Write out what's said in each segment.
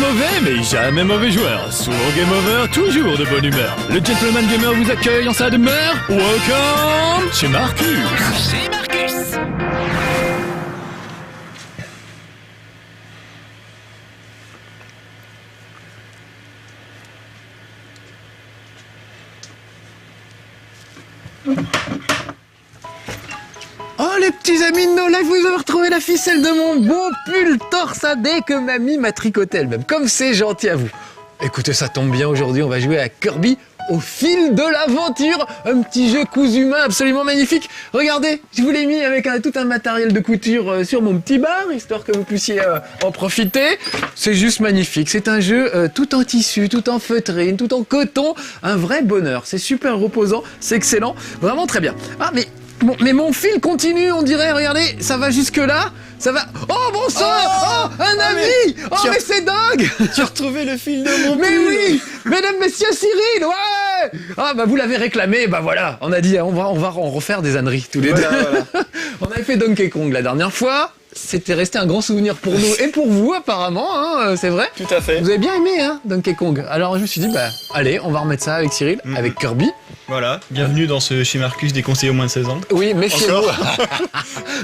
mauvais, mais jamais mauvais joueur. Souvent game over, toujours de bonne humeur. Le Gentleman Gamer vous accueille en sa demeure. Welcome chez Marcus. Chez Marcus. Oh les petits amis de No Life, vous avez retrouvé la ficelle de mon beau pull torsadé que mamie m'a tricoté elle-même. Comme c'est gentil à vous. Écoutez, ça tombe bien, aujourd'hui on va jouer à Kirby au fil de l'aventure. Un petit jeu cousu main absolument magnifique. Regardez, je vous l'ai mis avec tout un matériel de couture sur mon petit bar, histoire que vous puissiez en profiter. C'est juste magnifique. C'est un jeu tout en tissu, tout en feutrine, tout en coton. Un vrai bonheur. C'est super reposant, c'est excellent. Vraiment très bien. Ah mais mon fil continue, on dirait, regardez, ça va jusque là, ça va... Oh bon sang, un ami. Mais c'est dingue. Tu as retrouvé le fil de mon pull. Mais oui, mesdames, messieurs, Cyril, ouais. Ah bah vous l'avez réclamé, bah voilà, on a dit on va en refaire des âneries tous les deux. Voilà. On avait fait Donkey Kong la dernière fois. C'était resté un grand souvenir pour nous et pour vous apparemment, hein, c'est vrai. Tout à fait. Vous avez bien aimé hein, Donkey Kong. Alors je me suis dit, bah allez, on va remettre ça avec Cyril, avec Kirby. Voilà, bienvenue dans ce chez Marcus déconseillé aux moins de 16 ans. Oui, méfiez-vous.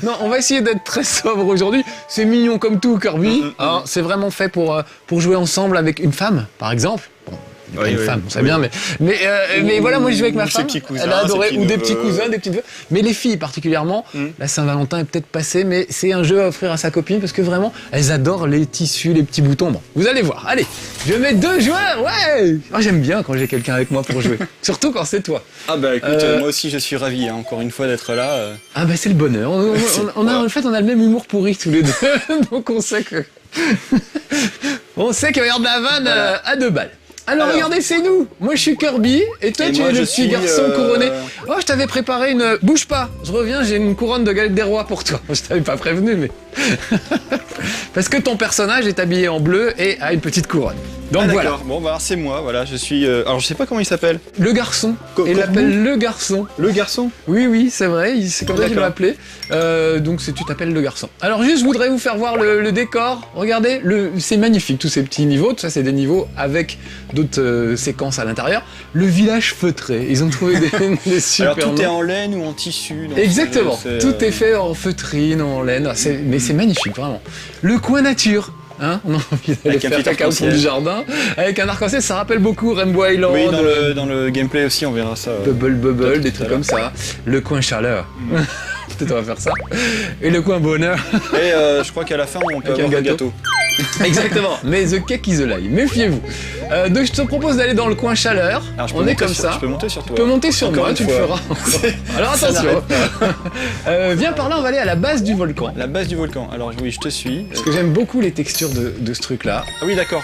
Non, on va essayer d'être très sobre aujourd'hui. C'est mignon comme tout, Kirby. Hein, c'est vraiment fait pour jouer ensemble avec une femme, par exemple. Bon, pas une femme, on sait bien, mais voilà, moi je joue avec ma femme. Elle a adoré, ou des petits cousins, des petites veuves. Mais les filles particulièrement, la Saint-Valentin est peut-être passée, mais c'est un jeu à offrir à sa copine parce que vraiment, elles adorent les tissus, les petits boutons. Bon, vous allez voir. Allez, je mets 2 joueurs, ouais. Oh, j'aime bien quand j'ai quelqu'un avec moi pour jouer, surtout quand c'est toi. Ah bah écoute, moi aussi je suis ravi, hein, encore une fois d'être là. Ah bah c'est le bonheur. On a, en fait, on a le même humour pourri tous les deux, donc on sait que on sait qu'il va y avoir de la vanne à 2 balles. Alors regardez, c'est nous. Moi je suis Kirby et toi tu es le petit garçon couronné. Oh, je t'avais préparé une... Bouge pas, je reviens, j'ai une couronne de galette des rois pour toi. Je t'avais pas prévenu, mais... Parce que ton personnage est habillé en bleu et a une petite couronne. Donc voilà. Bon bah alors c'est moi, voilà, je suis... Alors je sais pas comment il s'appelle. Le garçon. Il l'appelle le garçon. Le garçon? Oui, c'est vrai, c'est comme ça qu'il m'a appelé. Donc tu t'appelles le garçon. Alors juste, je voudrais vous faire voir le décor. Regardez, c'est magnifique, tous ces petits niveaux. Tout ça, c'est des niveaux avec d'autres séquences à l'intérieur. Le village feutré, ils ont trouvé des super Alors tout noms. est en laine ou en tissu? Exactement, tout est fait en feutrine, en laine. Mais c'est magnifique, vraiment. Le coin nature. Hein, on a envie d'aller faire caca au fond du jardin avec un arc-en-ciel, ça rappelle beaucoup Rainbow Island. Oui, dans le gameplay aussi, on verra ça. Bubble, des trucs comme ça. Le coin chaleur. Peut-être on va faire ça. Et le coin bonheur. Et je crois qu'à la fin, on peut avoir un gâteau. Exactement, mais the cake is alive, méfiez-vous. Donc je te propose d'aller dans le coin chaleur. Alors, on est comme ça. Je peux monter sur toi. Tu peux monter sur Encore moi, une tu le fois. feras. Alors attention. Viens par là, on va aller à la base du volcan. La base du volcan. Alors oui, je te suis. Parce que j'aime beaucoup les textures de ce truc-là. Ah oui, d'accord.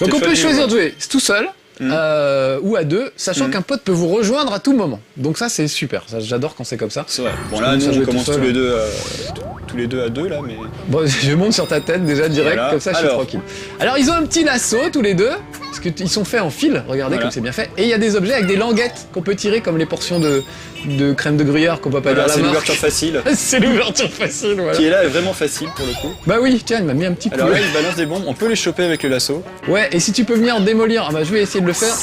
Donc on peut choisir de jouer tout seul. Ou à 2, sachant qu'un pote peut vous rejoindre à tout moment. Donc ça c'est super, j'adore quand c'est comme ça. C'est vrai. Bon là, nous on commence tous les deux à 2 là, mais... Bon, je monte sur ta tête déjà direct, voilà. comme ça je suis tranquille. Alors ils ont un petit lasso tous les deux, parce qu'ils sont faits en fil, regardez comme c'est bien fait. Et il y a des objets avec des languettes qu'on peut tirer, comme les portions de crème de gruyère qu'on peut pas dire la marque. C'est l'ouverture facile. C'est l'ouverture facile, voilà. Qui est là est vraiment facile pour le coup. Bah oui, tiens, il m'a mis un petit coup. Alors là, il balance des bombes, on peut les choper avec le lasso. Ouais, et si tu peux venir démolir, ah bah je vais essayer de le faire.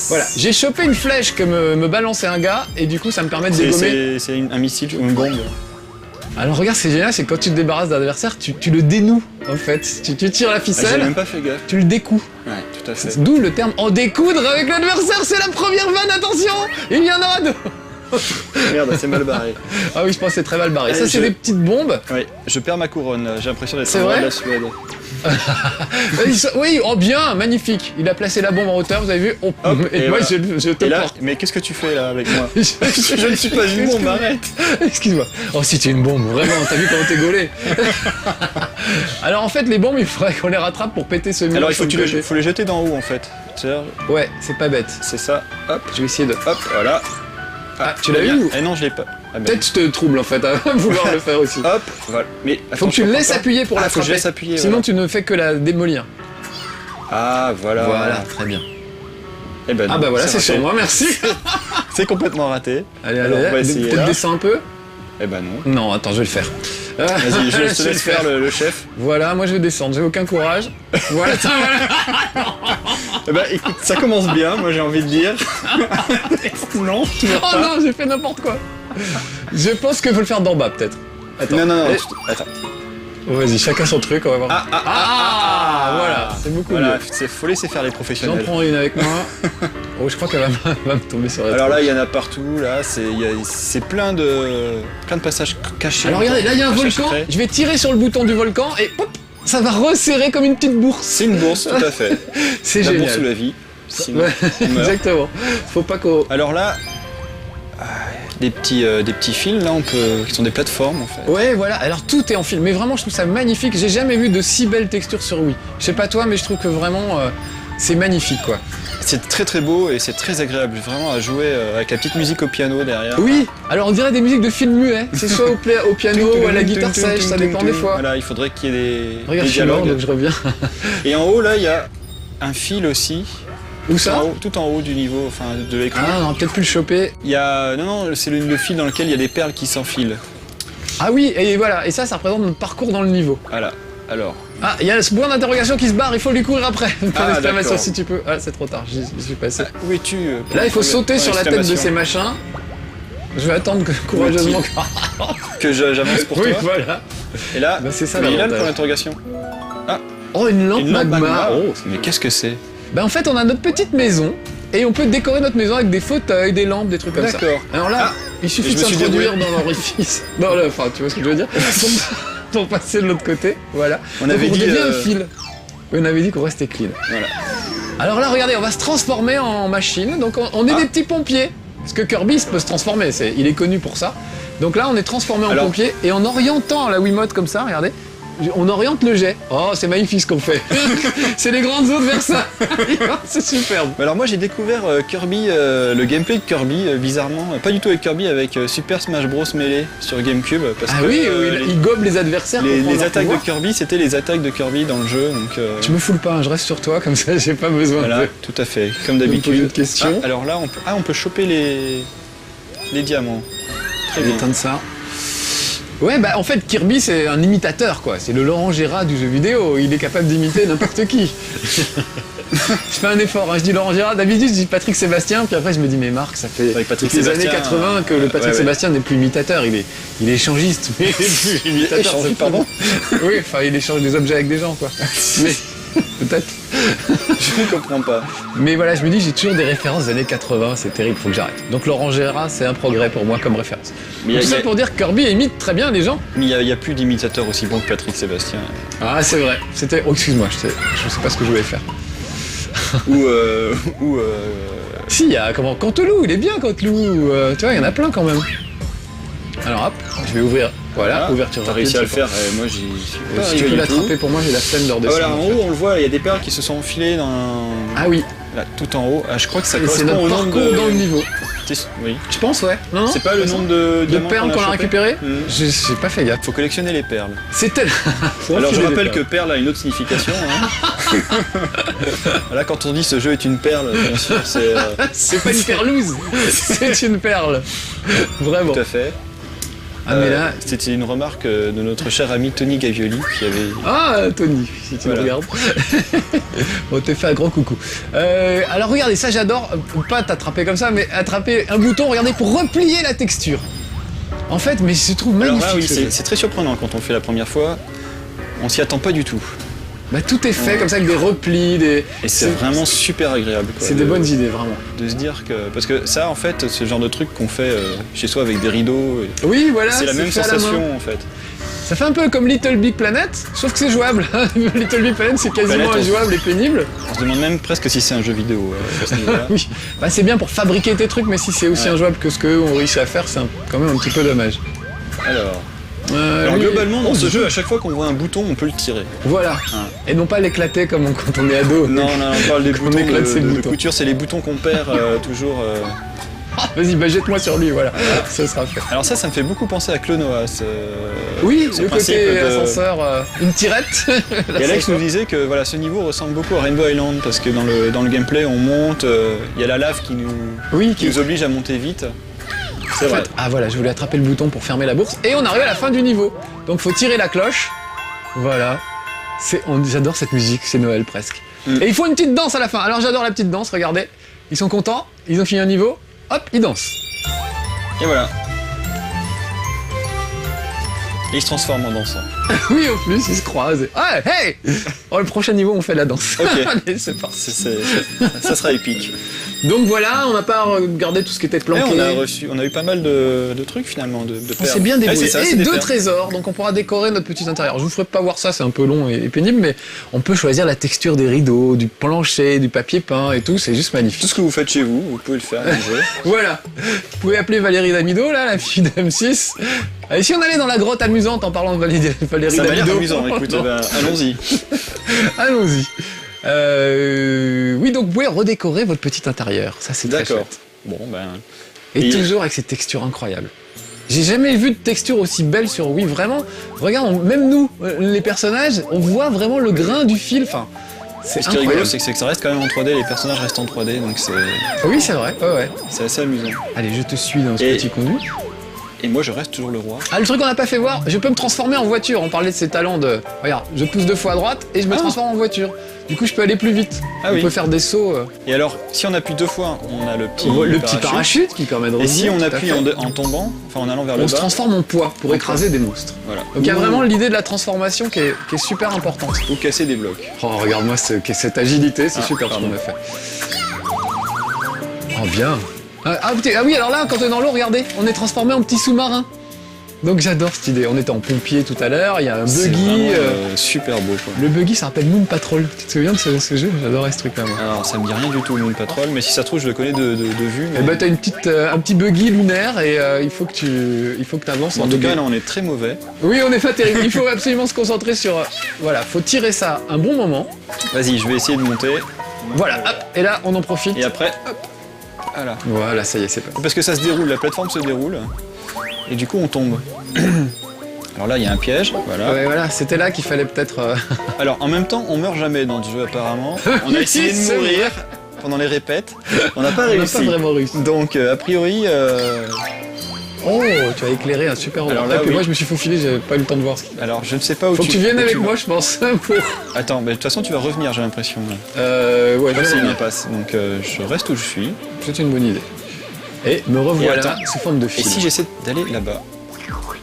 Voilà, j'ai chopé une flèche que me balançait un gars, et du coup ça me permet de dégommer. C'est un missile ou une bombe. Alors regarde, c'est génial, c'est que quand tu te débarrasses d'un adversaire, tu le dénoues en fait. Tu tires la Ah, j'ai ficelle, même pas fait gaffe. tu le découds. Ouais, tout à fait. D'où le terme en découdre avec l'adversaire, c'est la première vanne, attention. Il y en aura 2. Merde, c'est mal barré. Ah oui, je pense que c'est très mal barré. Allez, Ça, c'est des petites bombes. Oui, je perds ma couronne, j'ai l'impression d'être C'est un roi vrai de la Suède. Oui, oh bien, magnifique. Il a placé la bombe en hauteur, vous avez vu. Oh, Hop, et moi, voilà. je te Et là, porte. mais qu'est-ce que tu fais là avec moi? Je Je ne suis pas une bombe, arrête. Excuse-moi. Oh, si tu es une bombe, vraiment, t'as vu comment t'es gaulé. Alors en fait, les bombes, il faudrait qu'on les rattrape pour péter ce mur. Alors il faut les jeter d'en haut en fait. Ouais, c'est pas bête. C'est ça, hop, Je vais essayer de... hop, voilà. Ah, tu l'as bien. eu ou... Eh non, je l'ai pas. Ah, ben. Peut-être je te trouble en fait à vouloir le faire aussi. Hop, voilà. Mais Faut que tu le laisses appuyer pour la faut que je frapper. laisse appuyer. Sinon voilà. tu ne fais que la démolir. Ah voilà. Voilà, très bien. Eh ben, Ah non, bah voilà, c'est raté. sur moi, merci. C'est complètement raté. Allez, Alors, on va essayer peut-être là. descends un peu. Eh ben non. Non, attends, je vais le faire. Vas-y, je te laisse faire le chef. Voilà, moi je vais descendre, j'ai aucun courage. Voilà, ça, voilà. Eh ben, écoute, ça commence bien, moi j'ai envie de dire. Non, toujours Oh pas. non, j'ai fait n'importe quoi. Je pense qu'il faut le faire d'en bas, peut-être. Attends. Non, Et- attends. Vas-y, chacun son truc, on va voir. Voilà, c'est beaucoup Voilà, mieux. faut laisser faire les J'en professionnels. prends une avec moi. Oh, je crois qu'elle va me tomber sur la Alors tête. là, il y en a partout, là, c'est plein de passages cachés. Alors regardez, là il y a un Passages volcan. secrets. Je vais tirer sur le bouton du volcan et hop, ça va resserrer comme une petite bourse. C'est une bourse, tout à fait. C'est La génial. bourse ou la vie. Sinon, Ouais, on meurt. exactement. Faut pas qu'on. Alors là, des petits fils, là, qui sont des plateformes, en fait. Ouais, voilà. Alors tout est en film. Mais vraiment, je trouve ça magnifique. J'ai jamais vu de si belles textures sur Wii. Je sais pas toi, mais je trouve que vraiment, c'est magnifique, quoi. C'est très très beau et c'est très agréable, vraiment à jouer avec la petite musique au piano derrière. Oui. Alors on dirait des musiques de films muets. C'est soit au piano ou à la guitare sèche, ça dépend des fois. Voilà, il faudrait qu'il y ait des Regarde, je suis mort, dialogues. donc je reviens. Et en haut, là, il y a un fil aussi. Où ça? Tout en haut du niveau, enfin de l'écran. Ah, on aurait peut-être pu le choper. Il y a... Non, c'est le fil dans lequel il y a des perles qui s'enfilent. Ah oui, et voilà. Et ça représente notre parcours dans le niveau. Voilà. Alors, Ah, il y a ce point d'interrogation qui se barre, il faut lui courir après. Point d'exclamation d'accord. si tu peux. Ah, c'est trop tard, j'y suis passé. où es-tu Là, il faut sauter sur la tête de ces machins. Je vais attendre courageusement. Que j'avance pour Oui, toi. voilà. Et là, Bah, c'est ça, il est là le l'avantage. point d'interrogation. Oh, une lampe Une lampe magma. magma. Oh. Mais qu'est-ce que c'est? Bah, en fait, on a notre petite maison et on peut décorer notre maison avec des fauteuils, des lampes, des trucs comme ça. D'accord. Alors là, il et suffit je de me suis s'introduire débrouillé. dans l'orifice. Enfin, tu vois ce que je veux dire pour passer de l'autre côté. Voilà. On Donc, avait on dit, devient un fil. On avait dit qu'on restait clean. Voilà. Alors là, regardez, on va se transformer en machine. Donc on est des petits pompiers. Parce que Kirby peut se transformer, il est connu pour ça. Donc là, on est transformé en Alors- pompier et en orientant la Wiimote comme ça, regardez, on oriente le jet. Oh, c'est magnifique ce qu'on fait. C'est les grandes eaux de Versailles. C'est superbe. Mais alors moi j'ai découvert Kirby, le gameplay de Kirby, bizarrement, pas du tout avec Kirby, avec Super Smash Bros Melee sur GameCube. Parce Ah que, oui, les- il gobe les adversaires. pour prendre les leur attaques pouvoir. de Kirby, c'était les attaques de Kirby dans le jeu, donc Tu me foules pas, hein, je reste sur toi, comme ça j'ai pas besoin voilà, de... tout à fait, comme me poser d'habitude. de questions. Alors là, on peut choper les diamants. Très Je vais bien. éteindre ça. Ouais, bah en fait, Kirby c'est un imitateur quoi. C'est le Laurent Gérard du jeu vidéo. Il est capable d'imiter n'importe qui. Je fais un effort, hein. Je dis Laurent Gérard. D'habitude, je dis Patrick Sébastien. Puis après, je me dis, mais Marc, ça fait Avec Patrick depuis les années Sébastien, 80 que le Patrick ouais. Sébastien n'est plus imitateur. Il est échangiste, mais il est plus imitateur. Échangiste, c'est pardon. Oui, enfin, il échange des objets avec des gens quoi. Mais peut-être. Je ne comprends pas. Mais voilà, je me dis, j'ai toujours des références des années 80. C'est terrible, faut que j'arrête. Donc Laurent Gérard, c'est un progrès pour moi comme référence. Mais Tout ça pour dire que Kirby imite très bien les gens. il y a plus d'imitateurs aussi bons que Patrick Sébastien. Ah, c'est vrai. C'était. Oh, excuse-moi, je sais pas ce que je voulais faire. ou Si, il y a comment Canteloup, il est bien Canteloup. Tu vois, il y en a plein quand même. Alors hop, je vais ouvrir. Voilà, ouverture T'as rapide. réussi à le je sais faire, moi j'y suis pas. pas Si tu arrivé peux du tout. l'attraper pour moi, j'ai la flemme de Ah, redescendre. voilà, en haut on le voit, il y a des perles qui se sont enfilées dans... Ah oui, Là, tout en haut. Ah, je crois que ça et c'est correspond notre au nombre parcours de... dans le niveau. Oui. Je pense, ouais. Non, C'est pas le nombre de diamants perles qu'on a chopé récupérées. Mhm. J'ai pas fait gaffe. Faut collectionner les perles. C'était. Alors je rappelle que perle a une autre signification. Hein. Là quand on dit ce jeu est une perle, bien sûr, c'est C'est pas une perlouse, c'est une perle. Vraiment. tout à fait. Ah, mais là. C'était une remarque de notre cher ami Tony Gavioli qui avait... Ah, Tony, si tu me Voilà. regardes. On te fait un grand coucou. Alors regardez, ça j'adore, pas t'attraper comme ça, mais attraper un bouton, regardez, pour replier la texture. En fait, mais je trouve Alors magnifique. là oui, ce jeu. c'est très surprenant quand on le fait la première fois. On s'y attend pas du tout. Bah, tout est fait Ouais. comme ça avec des replis, des. Et c'est vraiment super agréable. quoi, C'est de- des bonnes idées, vraiment. De se dire que... Parce que ça en fait, ce genre de truc qu'on fait chez soi avec des rideaux, Oui, voilà. c'est la même fait à la main. sensation en fait. Ça fait un peu comme Little Big Planet, sauf que c'est jouable. Little Big Planet, c'est quasiment Planet, on- injouable et pénible. On se demande même presque si c'est un jeu vidéo à ce niveau-là. Oui, bah, c'est bien pour fabriquer tes trucs, mais si c'est aussi Ouais. injouable que ce qu'eux ont réussi à faire, c'est quand même un petit peu dommage. Alors lui, globalement dans oh, ce jeu, à chaque fois qu'on voit un bouton, on peut le tirer. Voilà. Hein. Et non pas l'éclater comme quand on est ado. Non, on parle des Qu'on boutons éclate ces de boutons. couture, c'est les boutons qu'on perd toujours. Ah, vas-y, bah jette-moi sur lui, voilà. Ça sera fait. Alors ça me fait beaucoup penser à Clonoa. Oui, ce le principe côté de- ascenseur, une tirette. Et Alex nous disait que voilà, ce niveau ressemble beaucoup à Rainbow Island parce que dans le gameplay on monte, il y a la lave qui Oui, nous oblige à monter vite. C'est vrai. Ah voilà, je voulais attraper le bouton pour fermer la bourse. Et on arrive à la fin du niveau. Donc faut tirer la cloche. Voilà. J'adore cette musique, c'est Noël presque. Et il faut une petite danse à la fin. Alors j'adore la petite danse, regardez. Ils sont contents, ils ont fini un niveau. Hop, ils dansent. Et voilà. Et il se transforme en dansant. Oui, en plus, ils se croisent. Ah, hey oh, le prochain niveau, on fait la danse. Ok. Allez, c'est parti. Ça sera épique. Donc voilà, on n'a pas regardé tout ce qui était Et planqué. on a eu pas mal de trucs finalement, de On perles. s'est bien débrouillé. Ouais, c'est ça, et c'est des 2 perles. trésors, donc on pourra décorer notre petit intérieur. Je vous ferai pas voir ça, c'est un peu long et pénible, mais on peut choisir la texture des rideaux, du plancher, du papier peint et tout, c'est juste Tout magnifique. ce que vous faites chez vous, vous pouvez le faire. Vous voulez. Voilà. Vous pouvez appeler Valérie Damido, là, la fille d'M6. Et si on allait dans la grotte amusante en parlant de Valérie Ça m'a l'air Damido. amusant, écoute, allons-y. Allons-y. Oui, donc vous pouvez redécorer votre petit intérieur. Ça, c'est très D'accord. chouette. Bon, ben. Et Et- toujours avec ces textures incroyables. J'ai jamais vu de texture aussi belle sur Wii, vraiment. Regarde, même nous, les personnages, on voit vraiment le grain du fil. Enfin, c'est Ce qui est rigolo, incroyable. c'est que ça reste quand même en 3D, les personnages restent en 3D, donc Oui, c'est vrai. Ouais. c'est assez amusant. Allez, je te suis dans ce Et- petit conduit. Et moi, je reste toujours le roi. Ah, le truc qu'on n'a pas fait voir, je peux me transformer en voiture. On parlait de ces talents de. Regarde, je pousse 2 fois à droite et je me transforme en voiture. Du coup, je peux aller plus vite. Ah on oui. peut faire des sauts. Et alors, si on appuie 2 fois, on a le petit Parachute qui permet de Et si revenir, on tout à appuie fait. en tombant, enfin en allant vers le On se bas, transforme en poids pour En écraser des monstres. voilà. Donc il y a vraiment l'idée de la transformation qui est super importante. Ou casser des blocs. Oh, regarde-moi cette agilité, c'est Ah, super ce pardon. qu'on a fait. Oh, bien. Putain, ah oui, alors là, quand on est dans l'eau, regardez, on est transformé en petit sous-marin. Donc j'adore cette idée. On était en pompier tout à l'heure, il y a un C'est buggy. vraiment, super beau quoi. Le buggy, ça rappelle Moon Patrol. Tu te souviens de ce jeu? J'adorais ce truc-là, moi. Alors ça me dit rien du tout, Moon Patrol, mais si ça se trouve, je le connais de vue. Et Mais... bah t'as un petit buggy lunaire et il faut que tu avances en tout buggy. cas, là, on est très mauvais. Oui, on est pas terrible. Il faut absolument se concentrer sur. Voilà, faut tirer ça un bon moment. Vas-y, je vais essayer de monter. Voilà, hop, et là on en profite. Et après, hop. Voilà. Voilà, ça y est, c'est pas. Parce que ça se déroule, la plateforme se déroule. Et du coup, on tombe. Alors là, il y a un piège, voilà. Ouais, voilà, c'était là qu'il fallait peut-être. Alors, en même temps, on meurt jamais dans ce jeu, apparemment. On a essayé de C'est mourir vrai. pendant les répètes. On n'a pas On n'a réussi. pas vraiment réussi. Donc, a priori, Oh, tu as écéré un super Alors endroit. là, Et puis oui. moi, je me suis faufilé, j'avais pas eu le temps de voir. alors je ne sais pas où Faut que tu viennes où avec vas. moi, je pense. Pour... Attends, mais de toute façon, tu vas revenir, j'ai l'impression. Ouais, Je crois que c'est je une vais impasse. Donc, je reste où je suis. C'est une bonne idée. Et me revoilà attends. sous forme de Et fil. si j'essaie d'aller là-bas?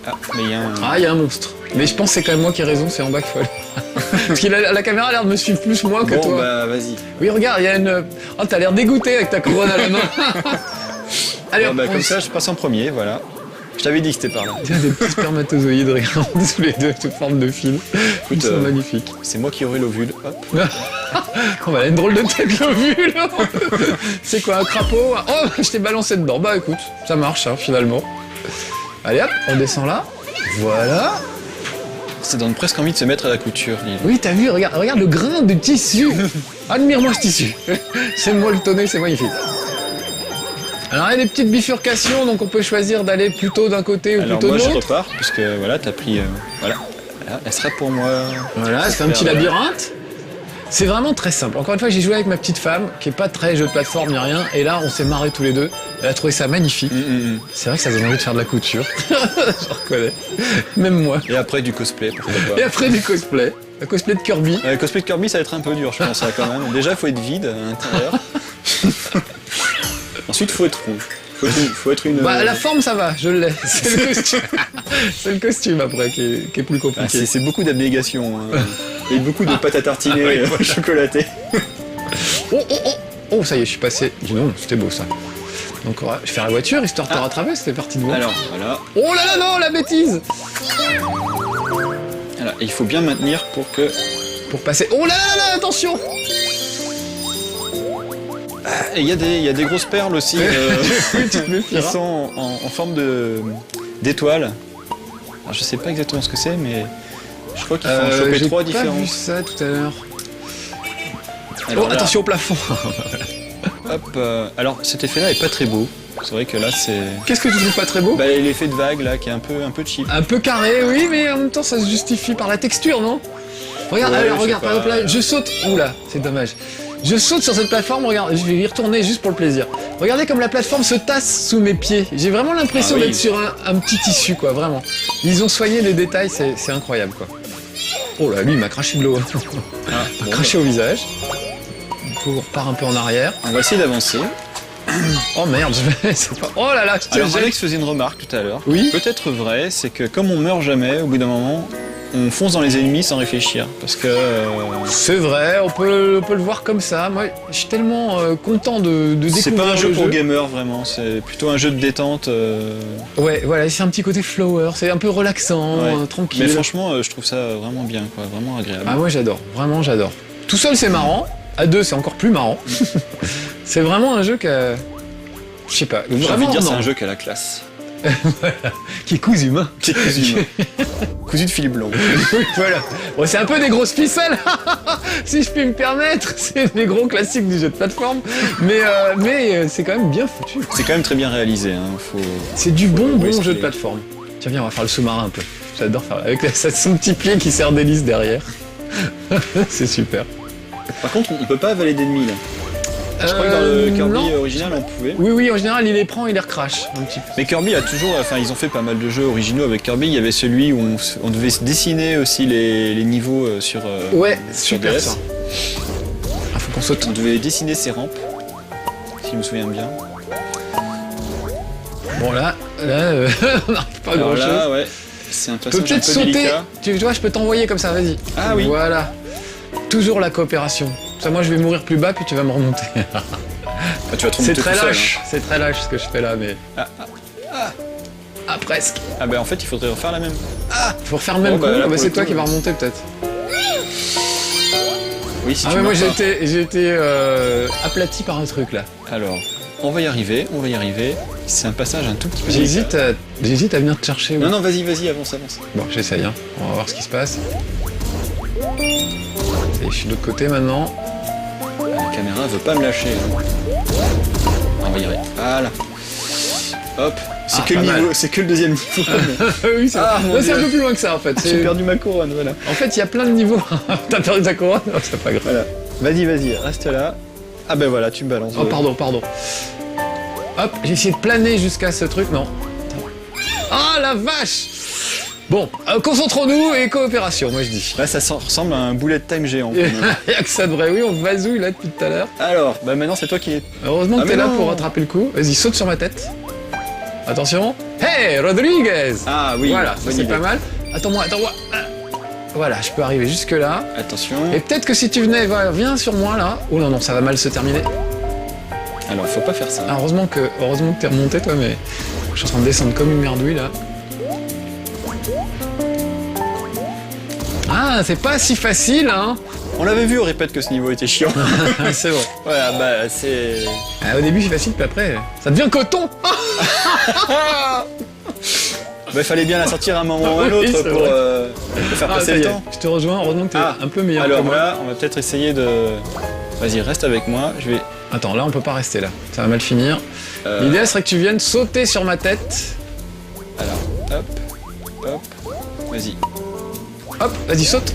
Ah, mais il y a un. Ah, il y a un monstre. Mais je pense que c'est quand même moi qui ai raison, c'est en bas qu'il faut aller. Parce que la caméra a l'air de me suivre plus moi que Bon, toi. bah, vas-y. Oui, regarde, il y a une. Oh, t'as l'air dégoûté avec ta couronne à la main. Allez, Bon, bah, on comme se- ça, je passe en premier, voilà. Je t'avais dit que c'était par là. Il y a des petits spermatozoïdes, regarde, tous les deux, sous forme de fil. Ils Écoute, sont magnifiques. C'est moi qui aurai l'ovule. Hop. Oh, bah, elle a une drôle de tête, l'ovule. C'est quoi, un crapaud? Oh, je t'ai balancé dedans. Bah écoute, ça marche, hein, finalement. Allez hop, on descend là. Voilà. Ça donne presque envie de se mettre à la couture, Lille. Oui, t'as vu, regarde le grain du tissu. Admire-moi ce tissu. C'est molletonné, c'est magnifique. Alors, il y a des petites bifurcations, donc on peut choisir d'aller plutôt d'un côté ou Alors plutôt moi, de je l'autre. repars, puisque voilà, t'as pris. Voilà. Voilà, elle sera pour moi. Voilà, c'est un petit labyrinthe. C'est vraiment très simple. Encore une fois, j'ai joué avec ma petite femme, qui est pas très jeu de plateforme ni rien, et là, on s'est marrés tous les deux. Elle a trouvé ça magnifique. C'est vrai que ça donne envie de faire de la couture. Je reconnais. Même moi. Et après, du cosplay, pourquoi Et pas. après, du cosplay. Un cosplay de Kirby. Cosplay de Kirby, ça va être un peu dur, je pense, là, quand même. Déjà, faut être vide à l'intérieur. Ensuite, faut être rouge. Faut être une. Bah, la forme, ça va, je l'ai. C'est le costume. C'est le costume après qui est plus Ah, compliqué. c'est beaucoup d'abnégation. Hein. Et beaucoup de pâte à tartiner chocolatée. Oh, ça y est, je suis passé. Dis non, c'était beau ça. Donc, je vais faire la voiture, histoire de te rattraper, c'était parti de moi. Alors, voilà. Oh là là, non, la bêtise! Voilà. Et il faut bien maintenir pour que. Pour passer. Oh là là là, attention! Et il y a des grosses perles aussi Tu te qui méfieras. sont en forme d'étoiles. Alors, je sais pas exactement ce que c'est, mais je crois qu'il faut en choper J'ai 3 pas différents. vu ça tout à l'heure. Alors Oh, là, attention au plafond! hop, alors cet effet-là est pas très beau. C'est vrai que là, c'est. Qu'est-ce que tu trouves pas très beau? Bah, l'effet de vague là qui est un peu cheap. Un peu carré, oui, mais en même temps, ça se justifie par la texture, non? Regarde, Ouais, alors je sais regarde, par pas. exemple là, je saute. Oula, c'est dommage. Je saute sur cette plateforme, regarde, je vais y retourner juste pour le plaisir. Regardez comme la plateforme se tasse sous mes pieds. J'ai vraiment l'impression d'être sur un petit tissu, quoi, vraiment. Ils ont soigné les détails, c'est incroyable, quoi. Oh là, lui, il m'a craché de l'eau. Il m'a craché au visage. Du coup, on repart un peu en arrière. On va essayer d'avancer. Oh merde, c'est pas... Oh là là, je te Alors jette. Alex faisait une remarque tout à l'heure. Oui. Peut-être vrai, c'est que comme on meurt jamais, au bout d'un moment, on fonce dans les ennemis sans réfléchir. Parce que... C'est vrai, on peut le voir comme ça. Moi, je suis tellement content de découvrir c'est pas un jeu le pour gamers vraiment, c'est plutôt un jeu de détente. Ouais, voilà, c'est un petit côté flower, c'est un peu relaxant, Ouais. tranquille. Mais franchement, je trouve ça vraiment bien, quoi, vraiment agréable. Ah moi j'adore, vraiment j'adore. Tout seul c'est marrant, à deux c'est encore plus marrant. C'est vraiment un jeu que... Je sais pas, J'ai envie vraiment de dire c'est non. un jeu qui a la classe. Qui est cousu humain. Qui est cousu, cousu de fil blanc. Oui, voilà. Bon, c'est un peu des grosses ficelles, si je puis me permettre. C'est des gros classiques du jeu de plateforme, mais c'est quand même bien foutu. C'est quand même très bien réalisé, hein. C'est du bon Oui, jeu de c'est- plateforme. Tiens, viens, on va faire le sous-marin un peu. J'adore faire avec son petit pied qui sert d'hélice derrière. C'est super. Par contre, on peut pas avaler d'ennemis là. Je crois que dans le Kirby non. original on pouvait. Oui, en général, il les prend, il les recrache un petit peu. Mais Kirby a toujours, enfin ils ont fait pas mal de jeux originaux avec Kirby. Il y avait celui où on devait se dessiner aussi les niveaux sur Ouais, sur super DS. ça. Ah, faut qu'on saute. On devait dessiner ses rampes, si je me souviens bien. Bon là, on n'arrive pas à Alors grand chose. là, ouais, c'est un Je peux passage un peut-être peu sauter. délicat. Tu vois, je peux t'envoyer comme ça, vas-y. Ah oui. Voilà. Toujours la coopération. Ça, moi, je vais mourir plus bas, puis tu vas me remonter. Ah, tu vas te C'est remonter très tout seul, lâche. C'est très lâche ce que je fais là, mais. Ah, presque. hein. Ah bah en fait il faudrait refaire la même. Faut refaire le même Bon, bah, coup. là, Ah, bah, pour c'est le toi coup, qui vas remonter peut-être. Oui, si Ah tu mais moi meurs j'ai été aplati par un truc là. pas. Alors, on va y arriver, on va y arriver. C'est un passage un tout petit peu J'hésite à venir te chercher. Non, non, vas-y, vas-y, avance, avance. Bon, j'essaye, hein. On va voir ce qui se passe. Ça y est, je suis de l'autre côté maintenant. La caméra veut pas me lâcher. On va y arriver. Voilà. Hop. C'est Ah, que, pas le mal. niveau, c'est que le deuxième niveau. Oui, c'est Ah, mon ouais, c'est un Dieu. peu plus loin que ça en fait. J'ai C'est- perdu ma couronne, voilà. En fait, il y a plein de niveaux. T'as perdu ta couronne? Non, c'est pas grave. Voilà. Vas-y, vas-y, reste là. Ah ben voilà, tu me balances. Oh, pardon. Hop, j'ai essayé de planer jusqu'à ce truc, non. Ah, la vache! Bon, concentrons-nous et coopération, moi je dis. Là, ça ressemble à un bullet time géant. quand Il même. y a que ça de vrai, oui, on vasouille là depuis tout à l'heure. Alors, bah maintenant c'est toi qui es. Heureusement Ah, que t'es mais là non. pour rattraper le coup. Vas-y, saute sur ma tête. Attention. Hey, Rodriguez! Ah oui, Voilà, ça bonne c'est idée. pas mal. Attends-moi. Ah. Voilà, je peux arriver jusque là. Attention. Et peut-être que si tu venais, voilà, viens sur moi là. Oh non, ça va mal se terminer. Alors, faut pas faire ça. Ah, heureusement que t'es remonté toi, mais je suis en train de descendre comme une merdouille là. Ah, c'est pas si facile, hein. On l'avait vu, on répète que ce niveau était chiant. C'est vrai. Voilà, bah c'est. Ah, au début c'est facile, puis après, ça devient coton. Bah, il fallait bien la sortir à un moment ou à un Oui, autre c'est pour vrai. faire Ah, passer ça le y est, temps. je te rejoins. Heureusement que t'es Ah, un peu meilleur alors que moi. là, on va peut-être essayer de. Vas-y, reste avec moi. Je vais. Attends, là on peut pas rester là. Ça va mal finir. L'idée serait que tu viennes sauter sur ma tête. Alors, hop, hop. Vas-y. Hop, vas-y, saute.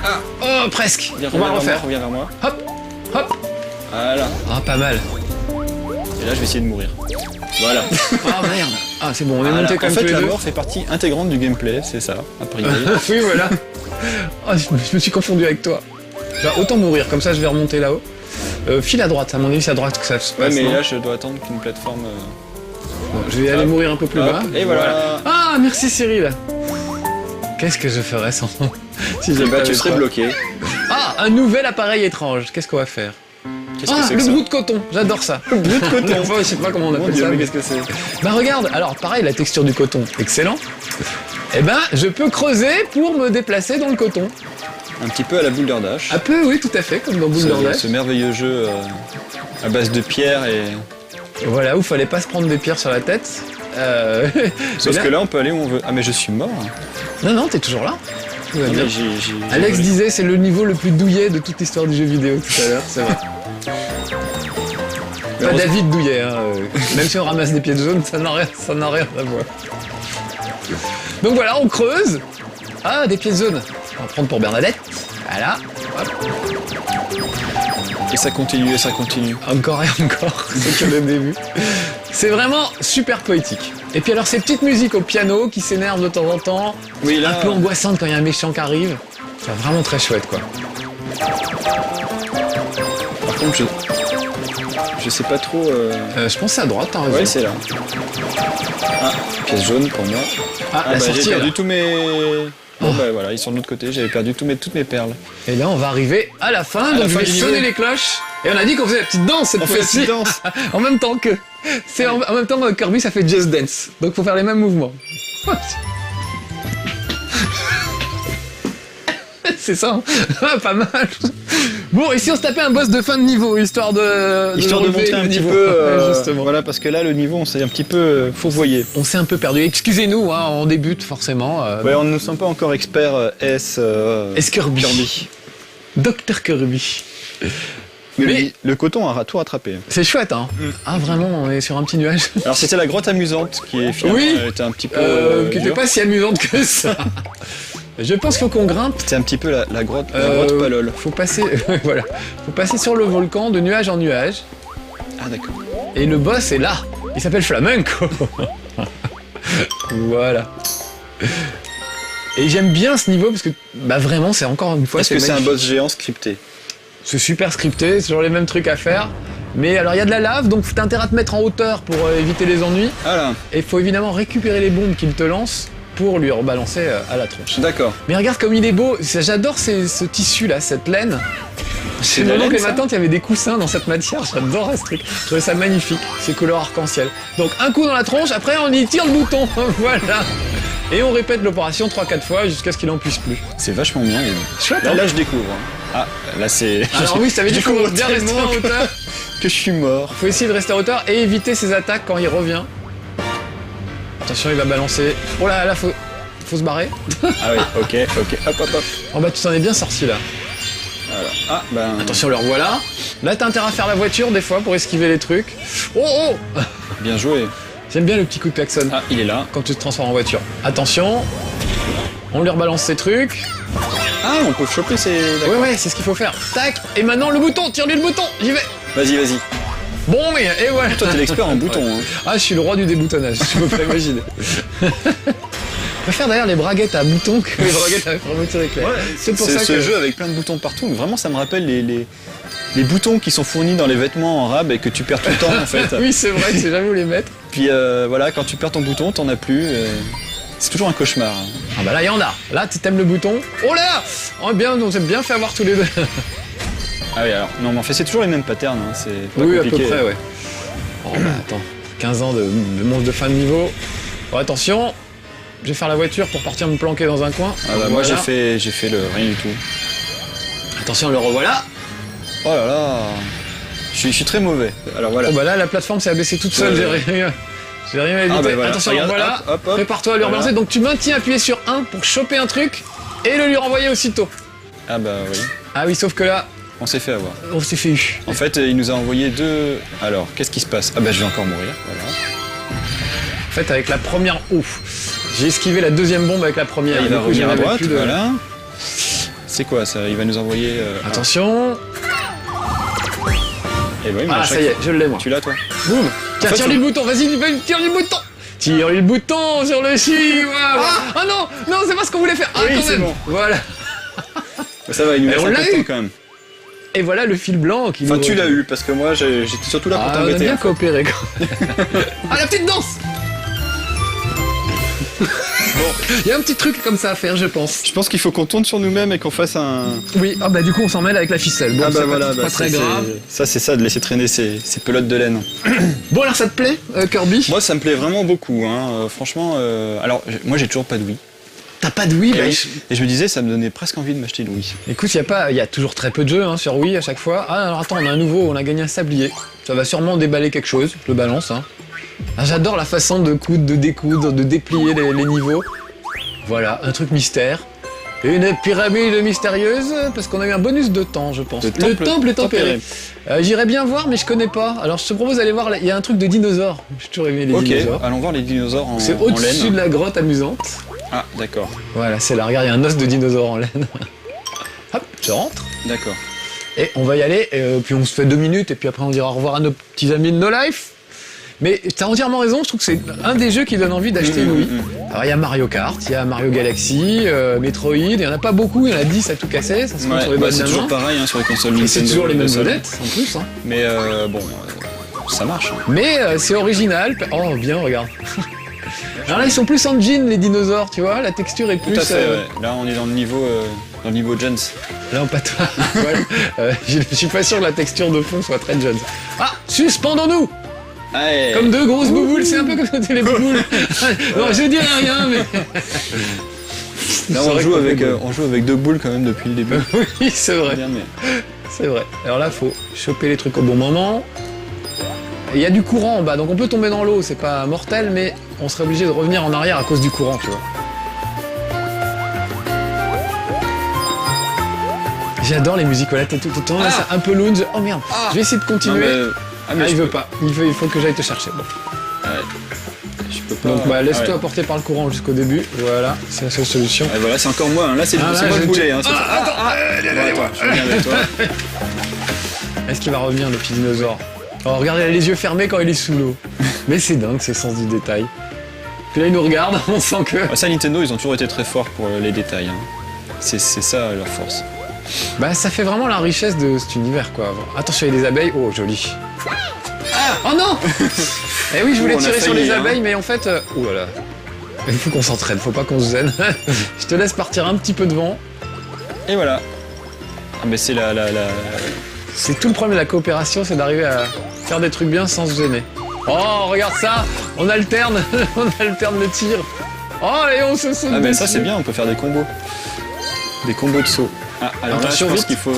Ah, oh, presque. Viens, On va le reviens vers moi, refaire. reviens vers moi. Hop, hop. Voilà. Ah, pas mal. Et là, je vais essayer de mourir. Voilà. Ah, merde. Ah, c'est bon, on est Voilà. monté En comme tous fait, les la deux. mort fait partie intégrante du gameplay, c'est ça, a priori. Oui, voilà. Ah, je me suis confondu avec toi. Bah, autant mourir, comme ça je vais remonter là-haut. File à droite, à mon avis c'est à droite que ça se Ouais, passe. mais non là, je dois attendre qu'une plateforme. Bon, je vais aller hop, mourir un peu plus hop, bas. et voilà. Ah, merci Cyril. Qu'est-ce que je ferais sans si Et je bah, tu serais bloqué. Ah, un nouvel appareil étrange. Qu'est-ce qu'on va faire? Qu'est-ce que Ah, c'est que le ça bout de coton. J'adore ça. Le bout de coton. Enfin, je sais pas comment on Mon appelle Dieu, ça. mais mais- qu'est-ce que c'est? Bah regarde, alors pareil, la texture du coton, excellent. Eh ben, je peux creuser pour me déplacer dans le coton. Un petit peu à la Boulder Dash. Un peu, oui, tout à fait, comme dans Boulder Dash. Ce merveilleux jeu à base de pierres et. Voilà, où fallait pas se prendre des pierres sur la tête. Sauf mais que là, on peut aller où on veut. Ah, mais je suis mort. Non, non, t'es toujours là. Tout va Non, bien. mais j'ai Alex volé. disait c'est le niveau le plus douillet de toute l'histoire du jeu vidéo tout à l'heure, c'est vrai. Pas David Douillet, hein, même si on ramasse des pieds de jaune, ça n'a rien à voir. Donc voilà, on creuse. Ah, des pieds de jaune. On va prendre pour Bernadette. Voilà. Et ça continue, et ça continue. Encore et encore, c'est que le début. C'est vraiment super poétique. Et puis alors ces petites musiques au piano qui s'énervent de temps en temps, Oui, là, un peu angoissantes quand il y a un méchant qui arrive. C'est vraiment très chouette quoi. par contre, je sais pas trop... Je pense que c'est à droite, t'as raison. Ouais, c'est là. Ah, pièce jaune pour moi. Ah, la bah, sortie j'ai est là. perdu tous mes... Bon, bah voilà, ils sont de l'autre côté, j'avais perdu toutes mes perles. Et là on va arriver à la fin, donc la je fin vais du niveau. sonner les cloches. Et on a dit qu'on faisait la petite danse cette On fait la fois-ci. petite danse. En même temps que... C'est en même temps Kirby ça fait Just Dance. Donc faut faire les mêmes mouvements. C'est ça, hein. Ah, pas mal. Bon, et si on se tapait un boss de fin de niveau, histoire de Histoire de relever montrer un le petit niveau. peu... Ouais, justement. Voilà, parce que là, le niveau, on s'est un petit peu fourvoyé. On s'est un peu perdu. Excusez-nous, hein, on débute forcément. Ouais, on ne nous sent pas encore expert Est-ce Kirby Kirby. Dr Kirby. Mais le coton a tout rattrapé. C'est chouette, hein. Ah, vraiment, on est sur un petit nuage. Alors c'était la grotte amusante qui est finalement Oui. était un petit peu Qui n'était dure. pas si amusante que ça. Je pense qu'il faut qu'on grimpe. C'était un petit peu la grotte pas lol. Faut passer, voilà. Faut passer sur le volcan de nuage en nuage. Ah d'accord. Et le boss est là. Il s'appelle Flamenco. Voilà. Et j'aime bien ce niveau parce que, bah vraiment, c'est encore une fois. Est-ce que c'est un magnifique. boss géant scripté? C'est super scripté, c'est toujours les mêmes trucs à faire. Mais alors, il y a de la lave, donc t'as intérêt à te mettre en hauteur pour éviter les ennuis. Ah là, Et il faut évidemment récupérer les bombes qu'il te lance pour lui rebalancer à la tronche. d'accord. Mais regarde comme il est beau, j'adore ce tissu là, cette laine. C'est Chez de mon la oncle laine, et ça ma tante, il y avait des coussins dans cette matière, j'adore ce truc. Je trouvais ça magnifique, ces couleurs arc-en-ciel. Donc un coup dans la tronche, après on y tire le bouton, voilà. Et on répète l'opération 3-4 fois jusqu'à ce qu'il en puisse plus. C'est vachement bien. Chouette, Là, hein. là je découvre. Ah là c'est. Alors oui, ça veut dire Je qu'il faut découvre bien rester tellement en hauteur. que je suis mort. Faut essayer de rester en hauteur et éviter ses attaques quand il revient. Attention, il va balancer. Oh là là, faut se barrer. Ah oui, ok, hop. Oh bah tu t'en es bien sorti là. Voilà. Ah ben. Attention, le revoilà. Là t'as intérêt à faire la voiture des fois pour esquiver les trucs. Oh. Bien joué. J'aime bien le petit coup de klaxon Ah il est là. quand tu te transformes en voiture. Attention, on lui rebalance ses trucs. Ah on peut choper ces. D'accord. Ouais, c'est ce qu'il faut faire. Tac, et maintenant le bouton, tire-lui le bouton, j'y vais. Vas-y. Bon, et voilà. Toi t'es l'expert en bouton. Hein. Ah, je suis le roi du déboutonnage, tu peux pas imaginer. Je préfère d'ailleurs les braguettes à boutons que les braguettes à fermeture éclair. C'est pour ça ce que jeu avec plein de boutons partout. Vraiment ça me rappelle les boutons qui sont fournis dans les vêtements en rab et que tu perds tout le temps en fait. Oui, c'est vrai que c'est jamais où les mettre. Puis voilà, quand tu perds ton bouton, t'en as plus. C'est toujours un cauchemar. Ah bah là, il y en a. Là, tu t'aimes le bouton. Oh là, on s'est bien fait avoir tous les deux. Ah oui, alors, non, mais en fait, c'est toujours les mêmes patterns. Hein. C'est pas Oui, compliqué. à peu près, ouais. Oh bah attends, 15 ans de monstre de fin de niveau. Bon, attention, je vais faire la voiture pour partir me planquer dans un coin. Ah bah, moi, Voilà. j'ai fait le rien du tout. Attention, le revoilà. Oh là là, je suis très mauvais. Alors voilà. Oh bah là, la plateforme s'est abaissée toute seule, j'ai rien évité. Ah bah voilà. Attention, Regarde, voilà. hop. Prépare-toi à lui Voilà. rebalancer. Donc tu maintiens appuyé sur 1 pour choper un truc et le lui renvoyer aussitôt. Ah bah oui, Ah oui, sauf que là, on s'est fait avoir. on s'est fait eu. En fait, il nous a envoyé deux. Alors, qu'est-ce qui se passe? Ah bah je vais encore mourir. Voilà. En fait, avec la première, ouf, j'ai esquivé la deuxième bombe avec la première. Il Du va coup, revenir j'en à avais droite. plus de- Voilà. C'est quoi ça? Il va nous envoyer. Attention. Et oui, mais à Ah, chaque ça y est, fois- je l'ai moi. Tu l'as toi? Boum. Tiens, fait, tire-lui le bouton, vas-y, tire-lui le bouton. Tire-lui le bouton sur le chi. Ah non, c'est pas ce qu'on voulait faire. Ah, Oui, quand c'est même. bon. Voilà. Ça va, il nous Et laisse on un l'a peu de eu. temps quand même. Et voilà le fil blanc qui Enfin, nous tu l'as rejoint. eu parce que moi j'étais surtout là pour Ah, on a t'embêter. bien en fait. coopéré quand même. Ah, la petite danse. Il y a un petit truc comme ça à faire, je pense. Je pense qu'il faut qu'on tourne sur nous-mêmes et qu'on fasse un. Oui, ah bah du coup on s'en mêle avec la ficelle. Bon, c'est pas très grave. Ça c'est ça de laisser traîner ces pelotes de laine. Bon alors ça te plaît, Kirby? Moi ça me plaît vraiment beaucoup. Hein. Franchement, alors moi j'ai toujours pas de Wii. T'as pas de Wii? Et, Bah, oui. Et je me disais ça me donnait presque envie de m'acheter une Wii. Écoute, il y a toujours très peu de jeux hein, sur Wii à chaque fois. Ah alors attends, on a un nouveau, on a gagné un sablier. Ça va sûrement déballer quelque chose, je le balance. Hein. Ah, j'adore la façon de coudre, de découdre, de déplier les niveaux. Voilà, un truc mystère. Une pyramide mystérieuse, parce qu'on a eu un bonus de temps, je pense. Le Le temple est tempéré. J'irais bien voir, mais je connais pas. Alors je te propose d'aller voir, il y a un truc de dinosaures. J'ai toujours aimé les Ok, dinosaures. allons voir les dinosaures en, C'est en au-dessus laine. de la grotte amusante. Ah d'accord. Voilà, c'est là, regarde, il y a un os de dinosaure en laine. Hop, je rentre. D'accord. Et on va y aller, puis on se fait 2 minutes, et puis après on dira au revoir à nos petits amis de No Life. Mais t'as entièrement raison, je trouve que c'est un des jeux qui donne envie d'acheter une Wii. Alors il y a Mario Kart, il y a Mario Galaxy, Metroid, il y en a pas beaucoup, il y en a 10 à tout casser, ça se compte sur les bonnes c'est mains. toujours pareil hein, sur les consoles Et Nintendo. c'est toujours les mêmes consoles. vedettes, en plus. Hein. Mais ça marche. Hein. Mais c'est original. Oh, bien, regarde. Alors là, ils sont plus en jean, les dinosaures, tu vois, la texture est plus... Tout à fait, ouais. Là on est dans le niveau Jones. Là, on patois. Voilà. Je suis pas sûr que la texture de fond soit très Jones. Ah, suspendons-nous. Allez. Comme 2 grosses bouboules, c'est un peu comme c'était les bouboules. Non, je dirais rien, mais... Là on joue avec 2 boules quand même depuis le début. Oui, c'est vrai. Bien, mais... C'est vrai. Alors là, faut choper les trucs au bon moment. Il y a du courant en bas, donc on peut tomber dans l'eau, c'est pas mortel, mais on serait obligé de revenir en arrière à cause du courant, tu vois. J'adore les musiques, voilà, t'es tout le temps, là, c'est un peu lounge. Oh merde, je vais essayer de continuer. mais il je veut peux- pas, il faut que j'aille te chercher. Bon. Je peux pas. Donc bah, laisse-toi Ouais. porter par le courant jusqu'au début, voilà, c'est la seule solution. Et voilà, c'est encore moi. Hein. Là, c'est Ah, c'est là, moi je le boulet. te- Hein, cette fois. Attends, je reviens avec toi. Est-ce qu'il va revenir le petit dinosaure? Oh, regardez, il a les yeux fermés quand il est sous l'eau. Mais c'est dingue, ces sens du détail. Puis là, il nous regarde, on sent que... Ça, Nintendo, ils ont toujours été très forts pour les détails. Hein. C'est ça leur force. Bah, ça fait vraiment la richesse de cet univers, quoi. Attention, il y a des abeilles. Oh, joli. Oh non. Eh oui, je voulais On a tirer sur failli, les hein. abeilles, mais en fait... Oh là là. Il faut qu'on s'entraîne, faut pas qu'on se gêne. Je te laisse partir un petit peu devant. Et voilà. Ah, mais c'est la... C'est tout le problème de la coopération, c'est d'arriver à faire des trucs bien sans se gêner. Oh, regarde ça. On alterne, on alterne le tir. Oh, et on se saute Ah, mais ça, dessus. c'est bien, on peut faire des combos. Des combos de saut. Ah, alors là, je Attention, pense vite. qu'il faut...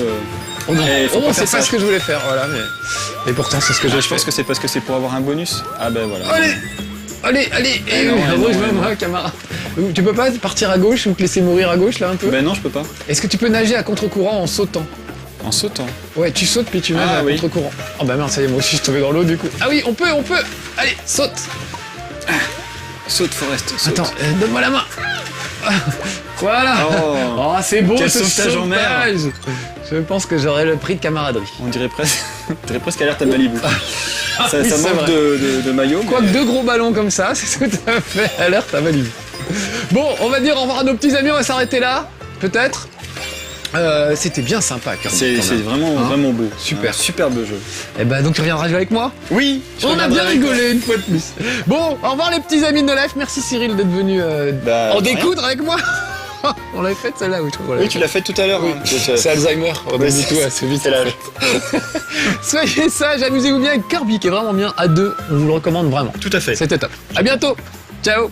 Oh non, Eh, faut oh, pas c'est faire pas ça. ce que je voulais faire, voilà, mais... Et pourtant, c'est ce que j'ai je fait. pense que c'est parce que c'est pour avoir un bonus. Ah ben voilà. Allez, Eh non, eh non, rejoins-moi, eh non. camarade. Tu peux pas partir à gauche ou te laisser mourir à gauche, là, un peu? Ben non, je peux pas. Est-ce que tu peux nager à contre-courant en sautant? En sautant. Ouais, tu sautes puis tu nages Ah, à oui. contre-courant. Oh bah merde, ça y est, moi aussi je suis tombé dans l'eau du coup. Ah oui, on peut. Allez, saute. Saute, Forest, saute. Attends, donne-moi la main. Ah, voilà. Oh. Oh, c'est beau Quel ce sauvetage en mer. sauvetage. Je pense que j'aurai le prix de camaraderie. On dirait presque... on dirait presque alerte à Malibu. ça oui, ça c'est manque vrai. de maillot. Quoique 2 gros ballons comme ça, c'est tout à fait alerte à Malibu. Bon, on va dire au revoir à nos petits amis, on va s'arrêter là, peut-être. C'était bien sympa, Kirby, C'est quand c'est même. vraiment, Hein vraiment beau. Super. Un superbe jeu. Et bah donc tu reviendras jouer avec moi? Oui, On a bien rigolé une fois de plus. Bon, au revoir les petits amis de No Life. Merci Cyril d'être venu Bah, en de rien. découdre avec moi. On l'avait faite celle-là, oui, je trouve. Oui, tu l'as fait tout à l'heure. Oui, hein. c'est Alzheimer. On Ouais, a dit c'est- tout assez vite. c'est l'âge. Soyez sages, amusez-vous bien avec Kirby qui est vraiment bien à 2. On vous le recommande vraiment. Tout à fait. C'était top. À bientôt. Ciao.